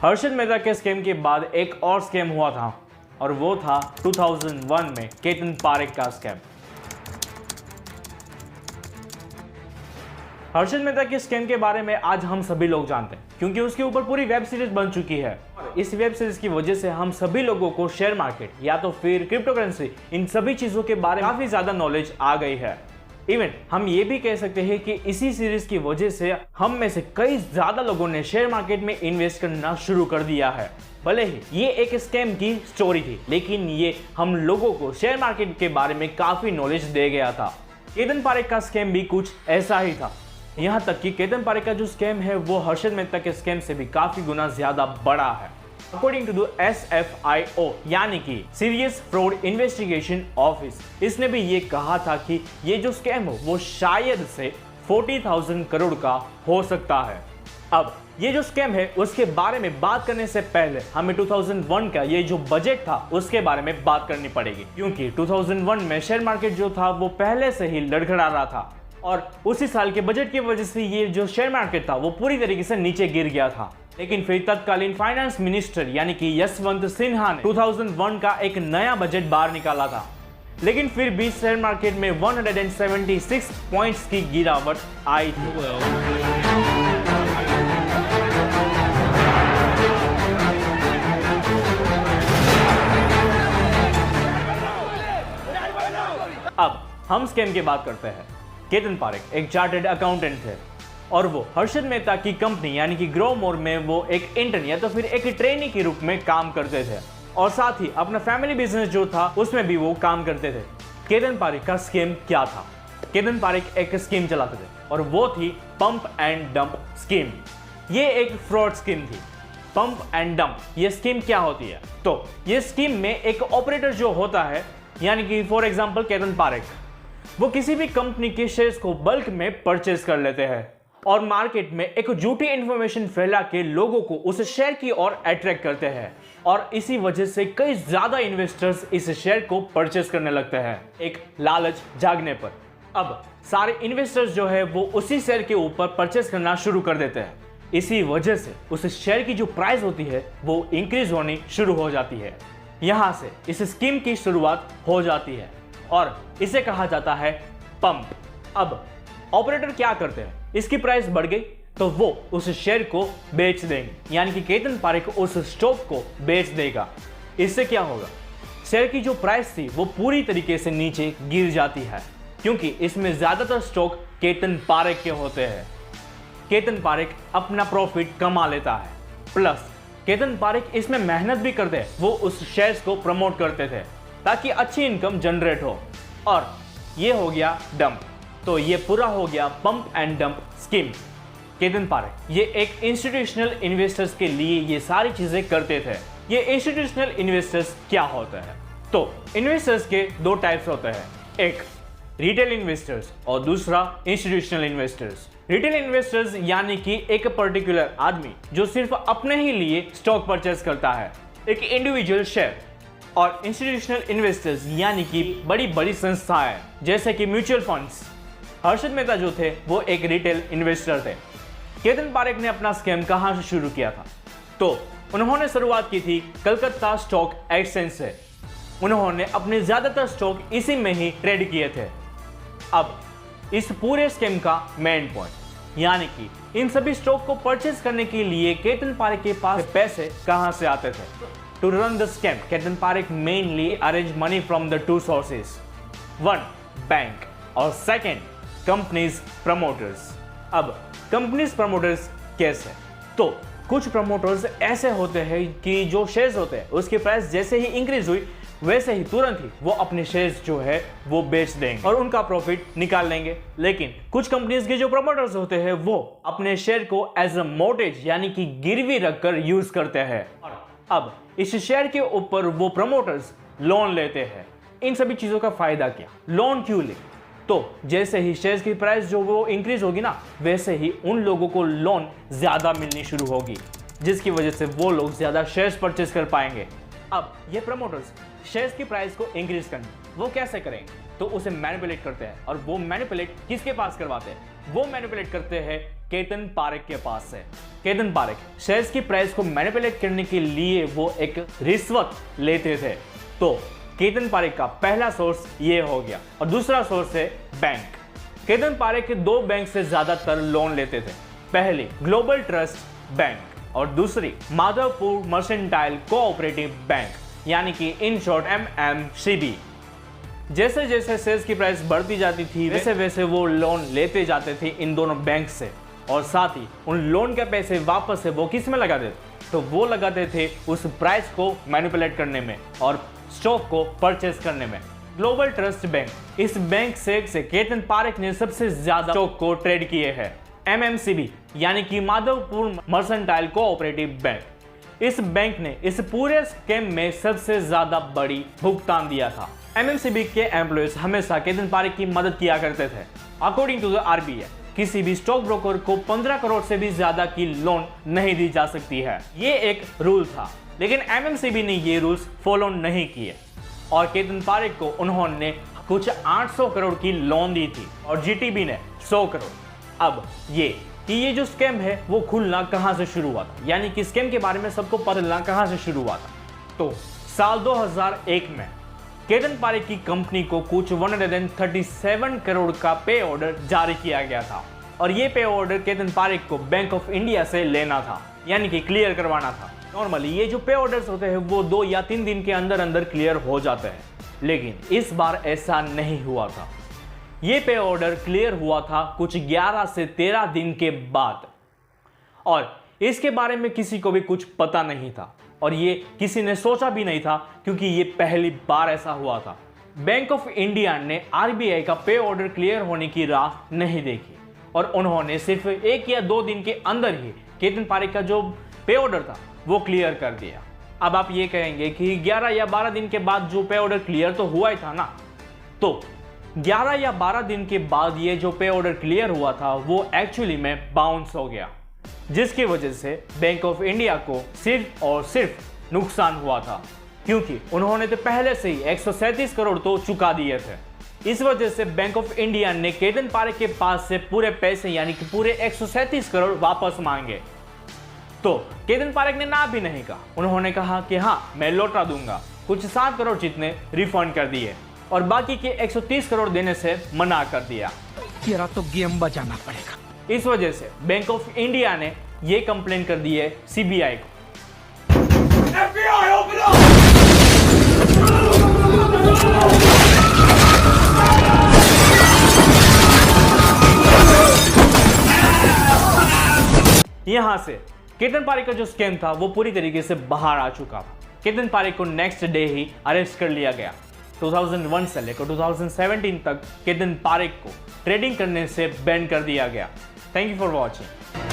हर्षद मेहता के स्कैम के बाद एक और स्कैम हुआ था और वो था 2001 में केतन पारेख का स्कैम। हर्षद मेहता के स्कैम के बारे में आज हम सभी लोग जानते हैं क्योंकि उसके ऊपर पूरी वेब सीरीज बन चुकी है। इस वेब सीरीज की वजह से हम सभी लोगों को शेयर मार्केट या तो फिर क्रिप्टो करेंसी इन सभी चीजों के बारे में काफी ज्यादा नॉलेज आ गई है। इवन हम ये भी कह सकते हैं कि इसी सीरीज की वजह से हम में से कई ज्यादा लोगों ने शेयर मार्केट में इन्वेस्ट करना शुरू कर दिया है। भले ही ये एक स्कैम की स्टोरी थी, लेकिन ये हम लोगों को शेयर मार्केट के बारे में काफी नॉलेज दे गया था। केतन पारेख का स्कैम भी कुछ ऐसा ही था। यहाँ तक कि केतन पारेख का जो स्कैम है वो हर्षद मेहता के स्कैम से भी काफी गुना ज्यादा बड़ा है। अकॉर्डिंग टू द SFIO यानी कि सीरियस फ्रॉड इन्वेस्टिगेशन ऑफिस, इसने भी ये कहा था कि ये जो स्कैम हो वो शायद से 40,000 करोड़ का हो सकता है। अब ये जो स्कैम है उसके बारे में बात करने से पहले हमें 2001 का ये जो बजट था उसके बारे में बात करनी पड़ेगी, क्योंकि 2001 में शेयर मार्केट जो था वो पहले से ही लड़खड़ा रहा था और उसी साल के बजट की वजह से ये जो शेयर मार्केट था वो पूरी तरीके से नीचे गिर गया था। लेकिन फिर तत्कालीन फाइनेंस मिनिस्टर यानी कि यशवंत सिन्हा ने 2001 का एक नया बजट बाहर निकाला था, लेकिन फिर भी शेयर मार्केट में 176 पॉइंट्स की गिरावट आई थी। अब हम स्कैम की बात करते हैं। केतन पारेख एक चार्टर्ड अकाउंटेंट थे और वो हर्षद मेहता की कंपनी यानी कि ग्रो मोर में वो एक इंटर्न या तो फिर एक ट्रेनी के रूप में काम करते थे और साथ ही अपना फैमिली बिजनेस जो था उसमें भी वो काम करते थे। केतन पारेख का स्कीम क्या था? केतन पारेख एक स्कीम चलाते थे और वो थी पंप एंड डंप स्कीम। ये एक फ्रॉड स्कीम थी। पंप एंड डंप ये स्कीम क्या होती है? तो ये स्कीम में एक ऑपरेटर जो होता है यानी कि फॉर एग्जाम्पल केतन पारेख, वो किसी भी कंपनी के शेयर्स को बल्क में परचेज कर लेते हैं और मार्केट में एक झूठी इंफॉर्मेशन फैला के लोगों को उस शेयर की ओर अट्रैक्ट करते हैं और इसी वजह से कई ज्यादा इन्वेस्टर्स इस शेयर को परचेज करने लगते हैं एक लालच जागने पर। अब सारे इन्वेस्टर्स जो है वो उसी शेयर के ऊपर परचेज करना शुरू कर देते हैं। इसी वजह से उस शेयर की जो प्राइस होती है वो इंक्रीज होनी शुरू हो जाती है। यहां से इस स्कीम की शुरुआत हो जाती है और इसे कहा जाता है पंप। अब ऑपरेटर क्या करते हैं? इसकी प्राइस बढ़ गई तो वो उस शेयर को बेच देंगे, यानी कि केतन पारेख उस स्टॉक को बेच देगा। इससे क्या होगा? शेयर की जो प्राइस थी वो पूरी तरीके से नीचे गिर जाती है क्योंकि इसमें ज्यादातर स्टॉक केतन पारेख के होते हैं। केतन पारेख अपना प्रॉफिट कमा लेता है, प्लस केतन पारेख इसमें मेहनत भी करते हैं। वो उस शेयर्स को प्रमोट करते थे ताकि अच्छी इनकम जनरेट हो। और ये हो गया डंप। तो ये पूरा हो गया pump and dump scheme. Ketan Parekh ये एक इंस्टीट्यूशनल इन्वेस्टर्स के लिए ये सारी चीजें करते थे। ये इंस्टीट्यूशनल इन्वेस्टर्स क्या होते हैं? तो इन्वेस्टर्स के दो टाइप्स होते हैं, एक रिटेल इन्वेस्टर्स और दूसरा इंस्टीट्यूशनल इन्वेस्टर्स। रिटेल इन्वेस्टर्स यानी कि एक पर्टिकुलर आदमी जो सिर्फ अपने ही लिए स्टॉक परचेज करता है, एक इंडिविजुअल शेयर। और इंस्टीट्यूशनल इन्वेस्टर्स यानी कि बड़ी बड़ी संस्थाएं जैसे कि म्यूचुअल फंड्स। हर्षद मेहता जो थे वो एक रिटेल इन्वेस्टर थे। केतन पारेख ने अपना स्कैम कहां से शुरू किया था? तो उन्होंने शुरुआत की थी कलकत्ता स्टॉक एक्सचेंज से। उन्होंने अपने ज्यादातर स्टॉक इसी में ही ट्रेड किए थे। अब इस पूरे स्कैम का मेन पॉइंट यानी कि इन सभी स्टॉक को परचेज करने के लिए केतन पारेख के पास पैसे कहां से आते थे? To run the scam, Ketan Parekh mainly arranged money from the two sources. One, bank और second, companies promoters. अब companies promoters कैसे? तो कुछ promoters ऐसे होते हैं कि जो शेयर्स होते हैं उसकी प्राइस जैसे ही इंक्रीज हुई वैसे ही तुरंत ही वो अपने शेयर्स जो है वो बेच देंगे और उनका प्रॉफिट निकाल लेंगे। लेकिन कुछ कंपनीज के जो प्रमोटर्स होते हैं वो अपने शेयर को एज अ मोर्टगेज यानी कि गिरवी रखकर यूज करते हैं। अब इस शेयर के ऊपर वो प्रमोटर्स लोन लेते हैं। इन सभी चीजों का फायदा क्या? लोन क्यों ले? तो जैसे ही शेयर्स की प्राइस जो वो इंक्रीज होगी ना, वैसे ही उन लोगों को लोन ज्यादा मिलनी शुरू होगी, जिसकी वजह से वो लोग ज्यादा शेयर्स परचेज कर पाएंगे। अब ये प्रमोटर्स शेयर्स की प्राइस को इंक्रीज करने वो कैसे करेंगे? तो उसे मैनिपुलेट करते हैं और वो मैनिपुलेट किसके पास करवाते हैं? वो मैनिपुलेट करते हैं केतन पारेख के पास से। केतन पारेख शेयर्स की प्राइस को मैनिपुलेट करने के लिए वो एक रिश्वत लेते थे। तो केतन पारेख का पहला सोर्स ये हो गया और दूसरा सोर्स है बैंक। केतन पारेख दो बैंक से ज्यादातर लोन लेते थे, पहली ग्लोबल ट्रस्ट बैंक और दूसरी माधवपुर मर्सेंटाइल कोऑपरेटिव बैंक यानी कि इन शॉर्ट MMCB। जैसे जैसे शेयर्स की प्राइस बढ़ती जाती थी वैसे वैसे वो लोन लेते जाते थे इन दोनों बैंक से और साथ ही उन लोन के पैसे वापस से वो किस में लगाते थे, तो वो लगाते थे उस प्राइस को मैनिपुलेट करने में और स्टॉक को परचेस करने में। ग्लोबल ट्रस्ट बैंक, इस बैंक से केतन पारेख ने सबसे ज्यादा स्टॉक को ट्रेड किए हैं। MMCB यानी कि माधवपुर मर्सेंटाइल कोऑपरेटिव बैंक, इस बैंक ने इस पूरे स्कैम में सबसे ज्यादा बड़ी भुगतान दिया था। MMCB के एम्प्लॉयज हमेशा केतन पारेख की मदद किया करते थे। अकॉर्डिंग टू द RBI किसी भी स्टॉक ब्रोकर को 15 करोड़ से भी ज्यादा की लोन नहीं दी जा सकती है, ये एक रूल था। लेकिन MMCB ने ये रूल्स फॉलो नहीं किए और केतन पारेख को उन्होंने कुछ 800 करोड़ की लोन दी थी और GTB ने 100 करोड़। अब ये जो स्कैम है वो खुलना कहां से शुरू हुआ था, यानी कि स्कैम के बारे में सबको पता चलना कहां से शुरू हुआ था। तो साल 2001 में केतन पारेख की कंपनी को कुछ 137 करोड़ का पे ऑर्डर जारी किया गया था और ये पे ऑर्डर केतन पारेख को बैंक ऑफ इंडिया से लेना था, यानी कि क्लियर करवाना था। नॉर्मली ये जो पे ऑर्डर्स होते हैं वो 2 या 3 दिन के अंदर अंदर क्लियर हो जाते हैं, लेकिन इस बार ऐसा नहीं हुआ था। ये पे ऑर्डर क्लियर हुआ था कुछ 11 से 13 दिन के बाद और इसके बारे में किसी को भी कुछ पता नहीं था और ये किसी ने सोचा भी नहीं था, क्योंकि ये पहली बार ऐसा हुआ था। बैंक ऑफ इंडिया ने RBI का पे ऑर्डर क्लियर होने की राह नहीं देखी और उन्होंने सिर्फ 1 या 2 दिन के अंदर ही केतन पारेख का जो पे ऑर्डर था वो क्लियर कर दिया। अब आप ये कहेंगे कि 11 या 12 दिन के बाद जो पे ऑर्डर क्लियर तो हुआ ही था ना, तो 11 या 12 दिन के बाद ये जो पे ऑर्डर क्लियर हुआ था वो एक्चुअली में बाउंस हो गया, जिसकी वजह से बैंक ऑफ इंडिया को सिर्फ और सिर्फ नुकसान हुआ था, क्योंकि उन्होंने तो पहले से ही 137 करोड़ तो चुका दिए थे। इस वजह से बैंक ऑफ इंडिया ने केतन पारेख के पास से पूरे पैसे यानी कि पूरे 137 करोड़ वापस मांगे। तो केतन पारेख ने ना भी नहीं कहा, उन्होंने कहा कि हाँ मैं लौटा दूंगा। कुछ 7 करोड़ जितने रिफंड कर दिए और बाकी के 130 करोड़ देने से मना कर दिया। तेरा तो गेम बजाना पड़ेगा। इस वजह से बैंक ऑफ इंडिया ने ये कंप्लेन कर दी है CBI को। FBI, open up! यहां से केतन पारेख का जो स्कैम था वो पूरी तरीके से बाहर आ चुका था। केतन पारेख को नेक्स्ट डे ही अरेस्ट कर लिया गया। 2001 से लेकर 2017 तक केतन पारेख को ट्रेडिंग करने से बैन कर दिया गया। Thank you for watching.